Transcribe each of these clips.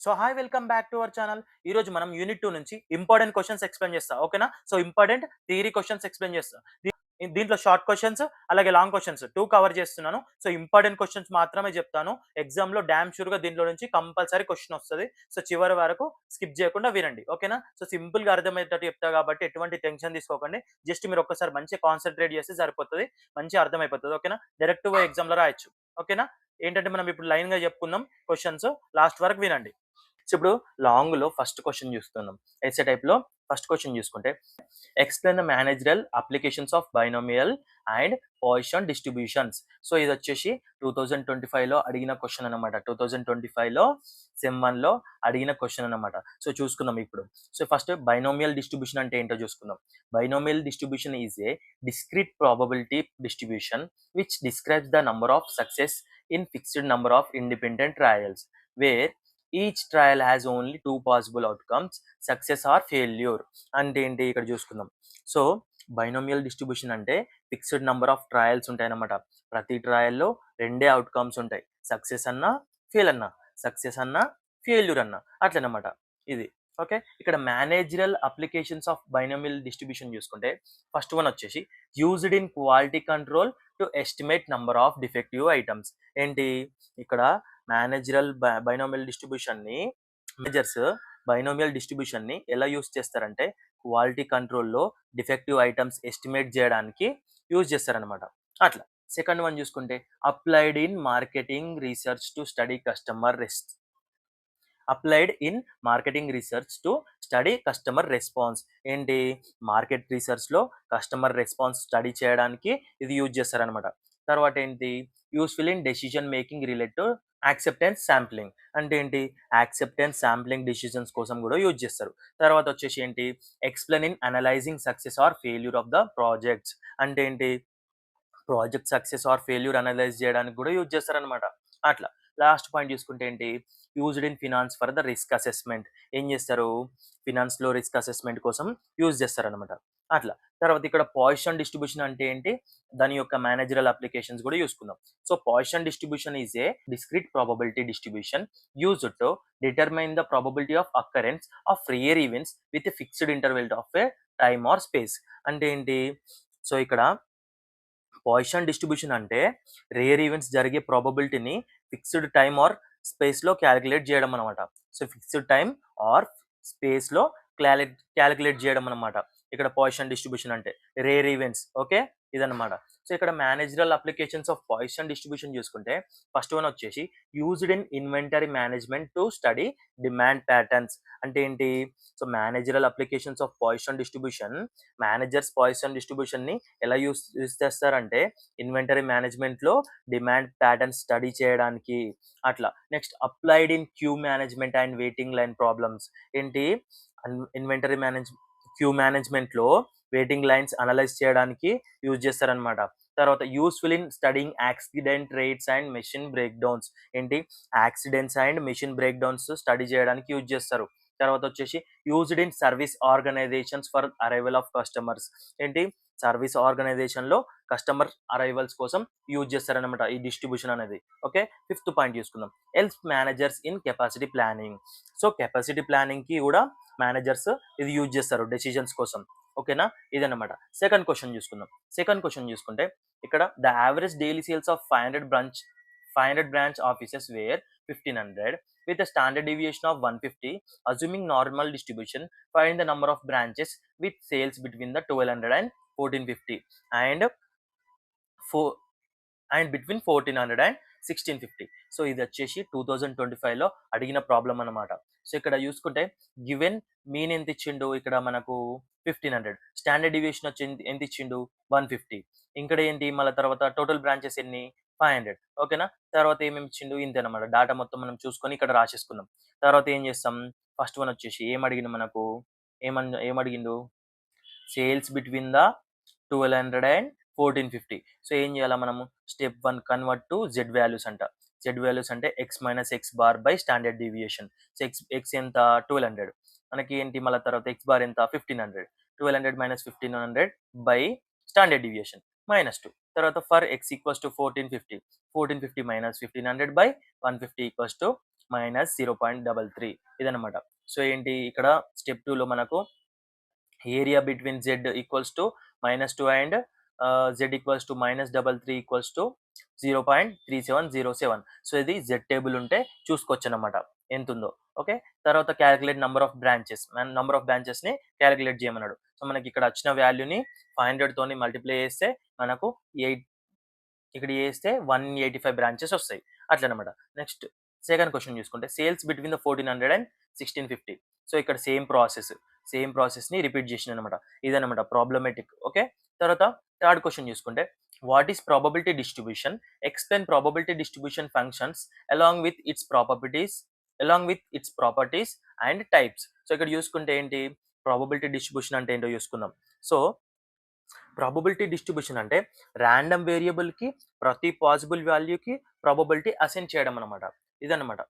So hi welcome back to our channel. ఈ రోజు మనం యూనిట్ 2 నుంచి ఇంపార్టెంట్ క్వెషన్స్ ఎక్స్‌ప్లెయిన్ చేస్తా. ఓకేనా? So important theory questions explain చేస్తా. దీంట్లో షార్ట్ క్వెషన్స్ అలాగే లాంగ్ క్వెషన్స్ 2 కవర్ చేస్తున్నాను. సో ఇంపార్టెంట్ క్వెషన్స్ మాత్రమే చెప్తాను. ఎగ్జామ్‌లో డామ్ ష్యూర్‌గా దీంట్లో నుంచి కంపల్సరీ క్వెషన్ వస్తది. సో చివరి వరకు స్కిప్ చేయకుండా వినండి. ఓకేనా? సో సింపుల్‌గా అర్థమయ్యేటట్టు చెప్తా కాబట్టి ఎటువంటి టెన్షన్ తీసుకోకండి. జస్ట్ మీరు ఒక్కసారి మంచిగా కాన్సంట్రేట్ చేస్తే సరిపోతది. మంచిగా అర్థమైపోతది. ఓకేనా? డైరెక్ట్ పోయి ఎగ్జామ్‌లో రాయొచ్చు. ఓకేనా? ఏంటంటే మనం ఇప్పుడు లైన్‌గా చెప్పుకుందాం క్వెషన్స్. లాస్ట్ వరకు వినండి. సో ఇప్పుడు లాంగ్‌లో ఫస్ట్ క్వెషన్ చూస్తున్నాం. ఎస్సే టైప్‌లో ఫస్ట్ క్వెషన్ చూసుకుంటే, explain the managerial applications of binomial and Poisson distributions. So ఇదొచ్చేసి 2025లో అడిగిన క్వెషన్ అన్నమాట. 2025లో సెమ్ 1లో అడిగిన క్వెషన్ అన్నమాట. సో చూసుకుందాం ఇప్పుడు. సో ఫస్ట్ బైనామియల్ డిస్ట్రిబ్యూషన్ అంటే ఏంటో చూసుకుందాం. Binomial distribution is a discrete probability distribution which describes the number of success in fixed number of independent trials wear each trial has only 2 possible outcomes success or failure. అంటే ఏంటి ఇక్కడ చూసుకుందాం. So binomial distribution అంటే fixed number of trials ఉంటాయన్నమాట. ప్రతి ట్రయల్‌లో రెండే outcomes ఉంటాయి. Success అన్నా, ఫెయిల్ అన్నా. సక్సెస్ అన్నా, ఫెయిల్యూర్ అన్నా. అట్లనమాట ఇది. ఓకే. ఇక్కడ managerial applications of binomial distribution చూసుకుంటే ఫస్ట్ వన్ వచ్చేసి used in quality control to estimate number of defective items. ఏంటి ఇక్కడ మేనేజరల్ బైనామియల్ డిస్ట్రిబ్యూషన్‌ని మేనేజర్స్ బైనామియల్ డిస్ట్రిబ్యూషన్‌ని ఎలా యూజ్ చేస్తారంటే క్వాలిటీ కంట్రోల్‌లో డిఫెక్టివ్ ఐటమ్స్ ఎస్టిమేట్ చేయడానికి యూజ్ చేస్తారనమాట. అట్లా. సెకండ్ వన్ చూసుకుంటే applied in marketing research to study customer applied in marketing research to study customer response. ఏంటి మార్కెట్ రీసెర్చ్‌లో కస్టమర్ రెస్పాన్స్ స్టడీ చేయడానికి ఇది యూజ్ చేస్తారనమాట. తర్వాత ఏంటి useful in decision making related to acceptance sampling. అంటే ఏంటి యాక్సెప్టెన్స్ శాంప్లింగ్ డెసిషన్స్ కోసం కూడా యూజ్ చేస్తారు. తర్వాత వచ్చేసి ఏంటి explain in analysing success or failure of the projects. అంటే ఏంటి project success or failure analyse చేయడానికి కూడా యూజ్ చేస్తారనమాట. అట్లా. లాస్ట్ పాయింట్ చూసుకుంటే ఏంటి used in finance for the risk assessment. ఏం చేస్తారు ఫినాన్స్‌లో రిస్క్ అసెస్మెంట్ కోసం యూజ్ చేస్తారనమాట. అట్లా. తర్వాత ఇక్కడ పాయిసన్ డిస్ట్రిబ్యూషన్ అంటే ఏంటి దాని యొక్క మేనేజరల్ అప్లికేషన్స్ కూడా చూసుకుందాం. So Poisson distribution is a discrete probability distribution used to determine the probability of occurrence of rare events with fixed interval of a time or space. అంటే ఏంటి సో ఇక్కడ Poisson distribution అంటే rare events జరిగే ప్రాబబిలిటీని fixed time or స్పేస్‌లో calculate చేయడం అనమాట. So fixed time or స్పేస్‌లో క్యాలిక్యులేట్ చేయడం అనమాట. ఇక్కడ పాయిసన్ డిస్ట్రిబ్యూషన్ అంటే రేర్ ఈవెంట్స్. ఓకే. ఇదన్నమాట. సో ఇక్కడ managerial applications of Poisson distribution చూసుకుంటే ఫస్ట్ వన్ వచ్చేసి used in inventory management to study demand patterns. అంటే ఏంటి so managerial applications of Poisson distribution managers Poisson డిస్ట్రిబ్యూషన్‌ని ఎలా యూజ్ చేస్తారంటే ఇన్వెంటరీ మేనేజ్మెంట్‌లో డిమాండ్ ప్యాటర్న్స్ స్టడీ చేయడానికి అట్లా. Next applied in queue management and waiting line problems. ఏంటి ఇన్వెంటరీ క్యూ మేనేజ్మెంట్‌లో వెయిటింగ్ లైన్స్ అనలైజ్ చేయడానికి యూజ్ చేస్తారనమాట. తర్వాత useful in studying accident rates and machine breakdowns. ఏంటి accidents and machine breakdowns study చేయడానికి use చేస్తారు. తర్వాత వచ్చేసి used in service organisations for arrival of customers. ఏంటి సర్వీస్ ఆర్గనైజేషన్‌లో కస్టమర్ అరైవల్స్ కోసం యూజ్ చేస్తారనమాట ఈ డిస్ట్రిబ్యూషన్ అనేది. ఓకే. ఫిఫ్త్ పాయింట్ చూసుకుందాం. Helps managers in capacity planning. So capacity ప్లానింగ్‌కి కూడా మేనేజర్స్ ఇది యూజ్ చేస్తారు డెసిషన్స్ కోసం. ఓకేనా? ఇదన్నమాట. సెకండ్ క్వెషన్ చూసుకుందాం. సెకండ్ క్వెషన్ చూసుకుంటే ఇక్కడ the average daily sales of 500 branch offices where 1500 with a standard deviation of 150. Assuming normal distribution, find the number of branches with sales between the 1200 and 1450 and 4 and between 1400 and 1650. So ఇది వచ్చేసి 2025లో అడిగిన problem అనమాట. So ఇక్కడ చూసుకుంటే given mean ఎంత ఇచ్చిండు ఇక్కడ మనకు 1500 స్టాండర్డ్ డివియేషన్ వచ్చి ఎంత ఇచ్చిండు 150. ఇక్కడ ఏంటి మళ్ళీ తర్వాత టోటల్ బ్రాంచెస్ ఎన్ని 500. ఓకేనా? తర్వాత ఏమేమి ఇచ్చిండు ఇంతేనమాట. డాటా మొత్తం మనం చూసుకొని ఇక్కడ రాసేసుకుందాం. తర్వాత ఏం చేస్తాం ఫస్ట్ వన్ వచ్చేసి ఏమడిగిండు మనకు ఏమడిగిండు sales between the 1200 and 1450. So ఏం చేయాలా మనము step 1 convert to Z values అంట. జెడ్ వాల్యూస్ అంటే X minus X bar by standard deviation. So X ఎంత 1200 మనకి ఏంటి మళ్ళీ తర్వాత ఎక్స్ బార్ ఎంత 1500. 1200 మైనస్ 1500 బై స్టాండర్డ్ డీవియేషన్ -2. తర్వాత for X equals to 1450 minus 1500 by 150 equals to minus 0.33 ఇదనమాట. సో ఏంటి ఇక్కడ స్టెప్ 2లో మనకు area between z equals to -2 and z equals to -33 equals to 0.3707. సో ఇది z టేబుల్ ఉంటే చూసుకోవచ్చనమాట ఎంతుందో. ఓకే. తర్వాత calculate number of branches. Number of బ్రాంచెస్‌ని క్యాలిక్యులేట్ చేయమన్నాడు. సో మనకి ఇక్కడ వచ్చిన వాల్యూని 500 తోని మల్టిప్లై చేస్తే మనకు 8 ఇక్కడ చేస్తే 185 బ్రాంచెస్ వస్తాయి. అట్లనమాట. నెక్స్ట్ సెకండ్ క్వెషన్ చూసుకుంటే sales between the 1400 and 1650. So ఇక్కడ సేమ్ ప్రాసెస్‌ని రిపీట్ చేసిండనమాట. ఇదనమాట ప్రాబ్లమాటిక్. ఓకే. తర్వాత థర్డ్ క్వెషన్ చూసుకుంటే what is probability distribution? Explain probability distribution functions along with its properties and types. So ఇక్కడ చూసుకుంటే ఏంటి ప్రాబబిలిటీ డిస్ట్రిబ్యూషన్ అంటే ఏంటో చూసుకుందాం. సో ప్రాబబిలిటీ డిస్ట్రిబ్యూషన్ అంటే ర్యాండమ్ వేరియబుల్‌కి ప్రతి పాసిబుల్ వాల్యూకి ప్రాబబిలిటీ అసైన్ చేయడం అనమాట. ఇదనమాట.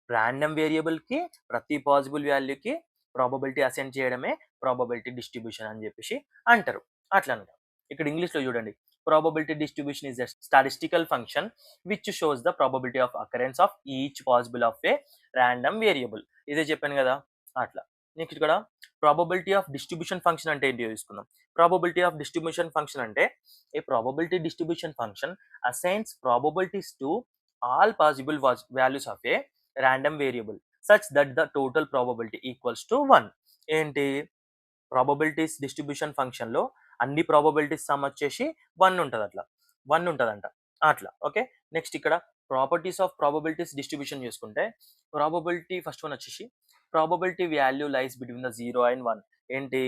ర్యాండమ్ వేరియబుల్‌కి ప్రతి పాసిబుల్ వాల్యూకి ప్రాబబిలిటీ అసైన్ చేయడమే ప్రాబబిలిటీ డిస్ట్రిబ్యూషన్ అని చెప్పేసి అంటారు. అట్లనమాట. ఇక్కడ ఇంగ్లీష్‌లో చూడండి. Probability distribution is a statistical function which shows the probability of occurrence of each possible of a random variable. ఇదే చెప్పాను కదా! అట్లా. నెక్స్ట్ ఇక్కడ ప్రాబబిలిటీ ఆఫ్ డిస్ట్రిబ్యూషన్ ఫంక్షన్ అంటే ఏంటో చూసుకుందాం. ప్రాబబిలిటీ ఆఫ్ డిస్ట్రిబ్యూషన్ ఫంక్షన్ అంటే a probability distribution function assigns probabilities to all possible values of a random variable such that the total probability equals to 1. ఏంటి ప్రాబబిలిటీస్ డిస్ట్రిబ్యూషన్ ఫంక్షన్‌లో అన్ని probabilities some వచ్చేసి 1 ఉంటది అట్లా. 1 ఉంటదంట. అట్లా. ఓకే. నెక్స్ట్ ఇక్కడ ప్రాపర్టీస్ ఆఫ్ ప్రాబబిలిటీస్ డిస్ట్రిబ్యూషన్ చూసుకుంటే ప్రాబబిలిటీ ఫస్ట్ వన్ వచ్చేసి probability value lies between the 0 and 1. ఏంటి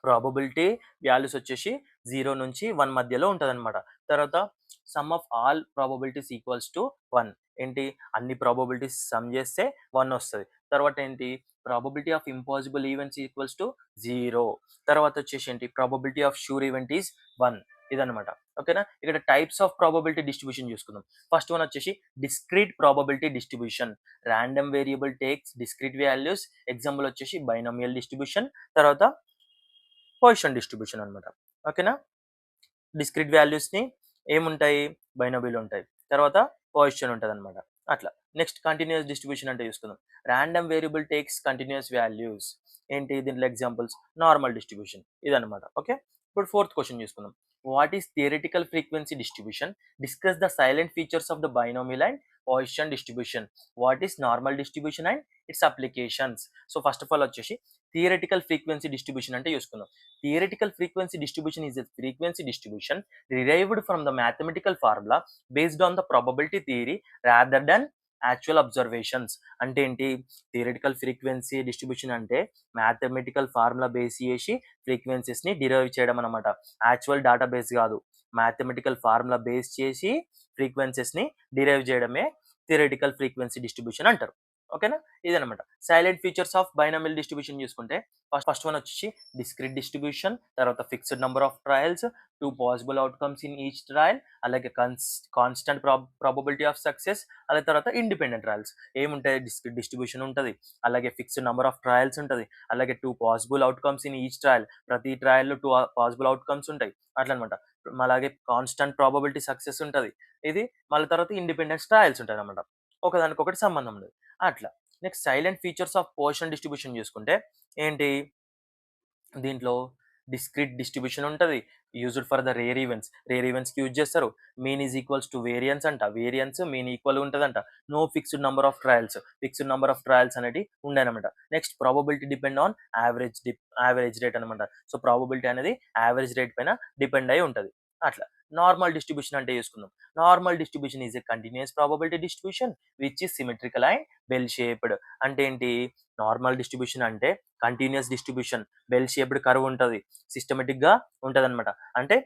ప్రాబబిలిటీ వాల్యూస్ వచ్చేసి 0 నుంచి 1 మధ్యలో ఉంటదనమాట. తర్వాత some of all probabilities equals to 1. ఏంటి అన్ని ప్రాబబిలిటీస్ సమ్ చేస్తే 1 వస్తది. తర్వాత ఏంటి probability of impossible events equals to 0. తర్వాత వచ్చేసి ఏంటి probability of sure event is 1. ఇదనమాట. ఓకేనా. ఇక్కడ టైప్స్ ఆఫ్ ప్రాబబిలిటీ డిస్ట్రిబ్యూషన్ చూసుకుందాం. ఫస్ట్ వన్ వచ్చేసి discrete probability distribution. Random variable takes discrete values. Example వచ్చేసి బైనామియల్ డిస్ట్రిబ్యూషన్. తర్వాత పొజిషన్ డిస్ట్రిబ్యూషన్ అనమాట. ఓకేనా. డిస్క్రీట్ వాల్యూస్‌ని ఏముంటాయి బైనామియల్ ఉంటాయి. తర్వాత పొజిషన్ ఉంటదనమాట. అట్లా. నెక్స్ట్ కంటిన్యూయస్ డిస్ట్రిబ్యూషన్ అంటే చూసుకుందాం. Random variable takes continuous values. ఏంటి దీంట్లో ఎగ్జాంపుల్స్ నార్మల్ డిస్ట్రిబ్యూషన్ ఇదనమాట. ఓకే. ఇప్పుడు ఫోర్త్ క్వెషన్ చూసుకుందాం. What is theoretical frequency distribution? Discuss the silent features of the binomial and position distribution. What is normal distribution and its applications. So first of all వచ్చేసి theoretical frequency distribution అంటే చూసుకుందాం. Theoretical frequency distribution is a frequency distribution derived from the mathematical formula based on the probability theory rather than actual observations. అంటే ఏంటి theoretical frequency distribution అంటే mathematical formula base చేసి ఫ్రీక్వెన్సీస్ని derive చేయడం అనమాట. Actual data base కాదు, mathematical formula base చేసి ఫ్రీక్వెన్సీస్ని derive చేయడమే theoretical frequency distribution అంటారు. ఓకేనా. ఇదనమాట. Silent features of binomial distribution చూసుకుంటే ఫస్ట్ వన్ వచ్చేసి డిస్క్రీట్ డిస్ట్రిబ్యూషన్. తర్వాత fixed number of trials, 2 possible outcomes in each trial, అలాగే కాన్స్టెంట్ ప్రాబబిలిటీ ఆఫ్ సక్సెస్, అలాగే తర్వాత ఇండిపెండెంట్ ట్రయల్స్. ఏముంటాయి డిస్క్రీట్ డిస్ట్రిబ్యూషన్ ఉంటుంది, అలాగే ఫిక్స్డ్ నెంబర్ ఆఫ్ ట్రయల్స్ ఉంటుంది, అలాగే 2 possible outcomes in each trial. ప్రతి ట్రయల్లో 2 పాసిబుల్ అవుట్కమ్స్ ఉంటాయి అట్లనమాట. అలాగే కాన్స్టెంట్ ప్రాబబిలిటీ సక్సెస్ ఉంటుంది. ఇది మళ్ళీ తర్వాత ఇండిపెండెంట్ ట్రయల్స్ ఉంటాయి అనమాట. ఒకదానికొకటి సంబంధం ఉండదు అట్లా. Next salient features of Poisson distribution చూసుకుంటే ఏంటి దీంట్లో డిస్క్రీట్ డిస్ట్రిబ్యూషన్ ఉంటుంది. యూజ్డ్ ఫర్ ద రేర్ ఈవెంట్స్కి యూజ్ చేస్తారు. Mean is equals to variance అంట. వేరియన్స్ మీన్ ఈక్వల్ ఉంటుందంట. No fixed number of trials అనేవి ఉండనమాట. Next probability depend on average rate అనమాట. సో ప్రాబబిలిటీ అనేది యావరేజ్ రేట్ పైన డిపెండ్ అయి ఉంటుంది అట్లా. నార్మల్ డిస్ట్రిబ్యూషన్ అంటే చూసుకుందాం. Normal distribution is a continuous probability distribution which is symmetrical and bell shaped. అంటే ఏంటి నార్మల్ డిస్ట్రిబ్యూషన్ అంటే continuous distribution, bell shaped curve ఉంటుంది, సిస్టమేటిక్ గా ఉంటది అనమాట. అంటే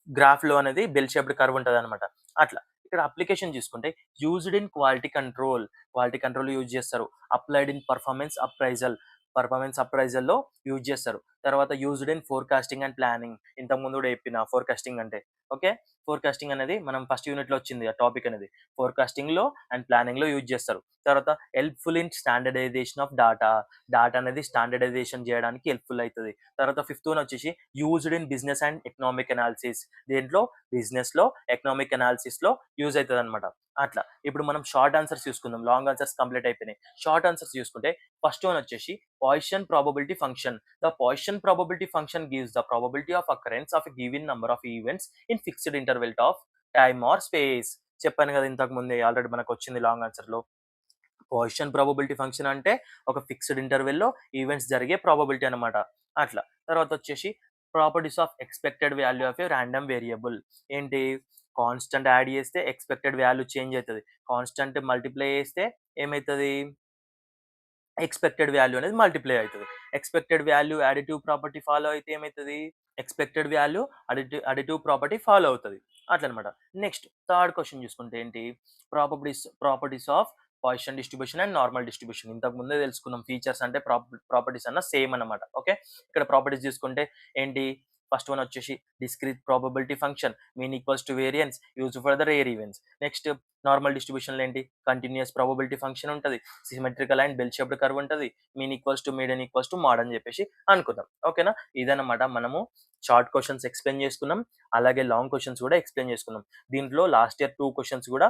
గ్రాఫ్ లో అనేది బెల్ షేప్డ్ కర్వ్ ఉంటది అనమాట అట్లా. ఇక్కడ అప్లికేషన్ చూసుకుంటే used in quality control use చేస్తారు. అప్లైడ్ ఇన్ పర్ఫార్మెన్స్ అప్రైజల్లో యూజ్ చేస్తారు. తర్వాత used in forecasting and planning. ఇంతకుముందు కూడా చెప్పిన ఫోర్కాస్టింగ్ అంటే ఓకే. ఫోర్కాస్టింగ్ అనేది మనం ఫస్ట్ యూనిట్ లో వచ్చింది ఆ టాపిక్ అనేది. ఫోర్కాస్టింగ్ లో అండ్ ప్లానింగ్ లో యూజ్ చేస్తారు. తర్వాత helpful in standardisation of data అనేది స్టాండర్డైజేషన్ చేయడానికి హెల్ప్ఫుల్ అవుతుంది. తర్వాత ఫిఫ్త్ వన్ వచ్చేసి used in business and economic analysis. దీంట్లో బిజినెస్ లో ఎకనామిక్ అనాలిసిస్ లో యూజ్ అవుతుంది అనమాట. అట్లా. ఇప్పుడు మనం షార్ట్ ఆన్సర్స్ చూసుకుందాం. లాంగ్ ఆన్సర్స్ కంప్లీట్ అయిపోయినాయి. షార్ట్ ఆన్సర్స్ చూసుకుంటే ఫస్ట్ వన్ వచ్చేసి Poisson probability function. The Poisson probability function gives the probability of occurrence of a given number of events in fixed interval of time or space. చెప్పాను కదా ఇంతకు ముందే already మనకొచ్చింది long ఆన్సర్‌లో. Poisson probability function అంటే ఒక fixed ఇంటర్వెల్‌లో events జరిగే ప్రాబబిలిటీ అన్నమాట. అట్లా. తర్వాత వచ్చేసి properties of expected value of a random variable. ఏంటి? కాన్స్టెంట్ యాడ్ చేస్తే ఎక్స్‌పెక్టెడ్ వాల్యూ చేంజ్ అయితది. కాన్స్టెంట్ మల్టిప్లై చేస్తే ఏమైతది? ఎక్స్‌పెక్టెడ్ వాల్యూ అనేది మల్టిప్లై అయితది. Expected value additive property follow అయితే ఏమైతది? Expected value additive property follow అవుతది. అట్లనమాట. నెక్స్ట్ థర్డ్ క్వెషన్ చూసుకుంటే ఏంటి? Properties of Poisson distribution and normal distribution. ఇంతకు ముందే తెలుసుకున్నాం. ఫీచర్స్ అంటే ప్రాపర్టీస్ అన్న సేమ్ అన్నమాట. ఓకే. ఇక్కడ ప్రాపర్టీస్ చూసుకుంటే ఏంటి? ఫస్ట్ వన్ వచ్చేసి discrete probability function mean equals to variance used for the rare events. Next normal డిస్ట్రిబ్యూషన్‌లో ఏంటి? కంటిన్యూయస్ ప్రాబబిలిటీ ఫంక్షన్ ఉంటది. Symmetrical and bell shaped curve ఉంటది. Mean equals to median equals to mode అని చెప్పేసి అనుకుందాం. ఓకేనా? ఇదన్నమాట మనము షార్ట్ క్వెషన్స్ ఎక్స్‌ప్లెయిన్ చేసుకున్నాం. అలాగే లాంగ్ క్వెషన్స్ కూడా ఎక్స్‌ప్లెయిన్ చేసుకున్నాం. దీంట్లో లాస్ట్ ఇయర్ 2 క్వెషన్స్ కూడా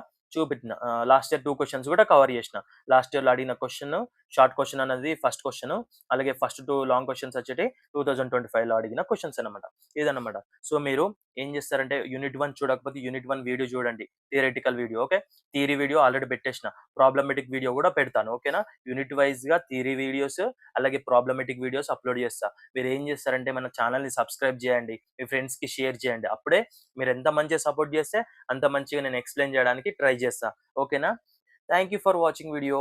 లాస్ట్ ఇయర్ 2 క్వెషన్స్ కూడా కవర్ చేసిన. లాస్ట్ ఇయర్‌లో అడిగిన క్వెషన్ షార్ట్ క్వెషన్ అనేది ఫస్ట్ క్వెషన్. అలాగే ఫస్ట్ 2 లాంగ్ క్వెషన్స్ వచ్చేటి 2025లో అడిగిన క్వెషన్స్ అన్నమాట. ఇదన్నమాట. సో, మీరు ఏం చేస్తారంటే యూనిట్ 1 చూడకపోతే యూనిట్ 1 వీడియో చూడండి. Theoretical video. Okay. Theory video already పెట్టేసిన. ప్రాబ్లమాటిక్ వీడియో కూడా పెడతాను. ఓకేనా? యూనిట్ వైస్‌గా థియరీ వీడియోస్ అలాగే ప్రాబ్లమాటిక్ వీడియోస్ అప్‌లోడ్ చేస్తా. మీరేం చేస్తారంటే మన ఛానెల్‌ని సబ్స్క్రైబ్ చేయండి. మీ ఫ్రెండ్స్‌కి షేర్ చేయండి. అప్పుడే మీరెంత మంచిగా సపోర్ట్ చేస్తే అంత మంచిగా నేను ఎక్స్‌ప్లెయిన్ చేయడానికి ట్రై చేస్తా. ఓకేనా? Thank you for watching video.